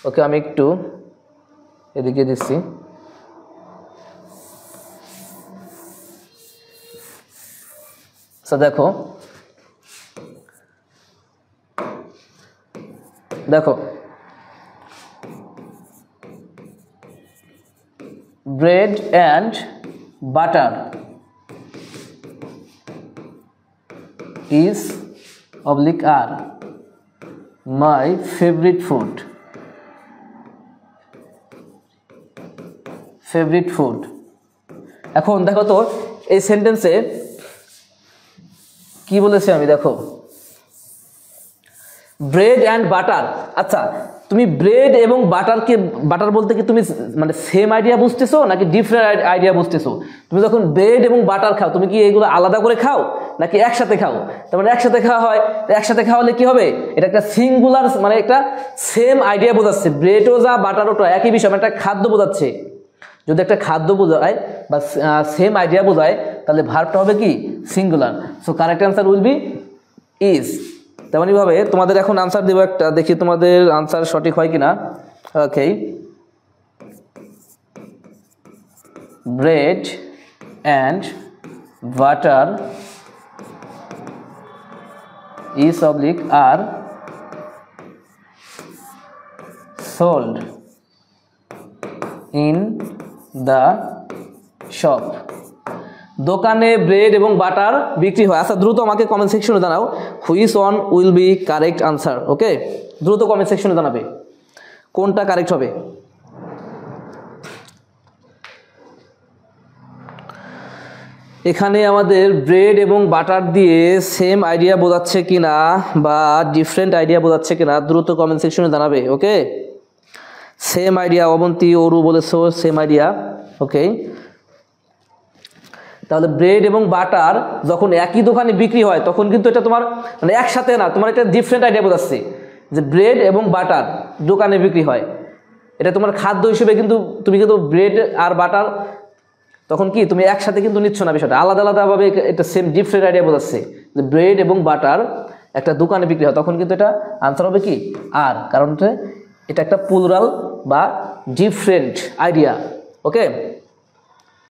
ওকে, আমি একটু এদিকে দিচ্ছি। দেখো দেখো bread and butter is oblique are my favorite food. এখন দেখো তো এই সেন্টেন্সে কি বলেছে আমি, দেখো ব্রেড অ্যান্ড বাটার। আচ্ছা, তুমি ব্রেড এবং বাটারকে, বাটার বলতে কি তুমি মানে সেম আইডিয়া বুঝতেছো নাকি ডিফারেন্ট আইডিয়া বুঝতেছো? তুমি যখন ব্রেড এবং বাটার খাও, তুমি কি এগুলো আলাদা করে খাও নাকি একসাথে খাও? তার মানে একসাথে খাওয়া হয়, একসাথে খাওয়ালে কি হবে, এটা একটা সিঙ্গুলার মানে একটা সেম আইডিয়া বোঝাচ্ছে। ব্রেডও যা বাটারও টা একই বিষয়, একটা খাদ্য বোঝাচ্ছে। যদি একটা খাদ্য বোঝায় বা সেম আইডিয়া বোঝায় তাহলে ভার্বটা হবে কি singular. So correct answer will be is. তেমনইভাবে তোমাদের এখন আনসার দেবো একটা, দেখি তোমাদের আনসার সঠিক হয় কিনা। Okay, bread and butter is oblique are sold in the shop. দোকানে ব্রেড এবং বাটার বিক্রি হয়। আচ্ছা, দ্রুত আমাকে কমেন্ট সেকশনে জানাও which one will be correct answer. Okay, দ্রুত কমেন্ট সেকশনে জানাবে কোনটা কারেক্ট হবে। এখানে আমাদের ব্রেড এবং বাটার দিয়ে সেম আইডিয়া বোঝাচ্ছে কিনা বা ডিফারেন্ট আইডিয়া বোঝাচ্ছে কিনা দ্রুত কমেন্ট সেকশনে জানাবে। ওকে, সেম আইডিয়া, অবন্তী অরু বলেছো সেম আইডিয়া। ওকে, তাহলে ব্রেড এবং বাটার যখন একই দোকানে বিক্রি হয় তখন কিন্তু এটা তোমার মানে একসাথে না, তোমার একটা ডিফারেন্ট আইডিয়া বোঝাচ্ছে যে ব্রেড এবং বাটার দোকানে বিক্রি হয়, এটা তোমার খাদ্য হিসেবে কিন্তু তুমি কিন্তু ব্রেড আর বাটার তখন কি তুমি একসাথে কিন্তু নিচ্ছ না, বিষয়টা আলাদা আলাদাভাবে এটা সেম ডিফারেন্ট আইডিয়া বোঝাচ্ছে যে ব্রেড এবং বাটার একটা দোকানে বিক্রি হয়, তখন কিন্তু এটা আনসার হবে কি আর, কারণ এটা একটা প্লুরাল বা ডিফারেন্ট আইডিয়া। ওকে।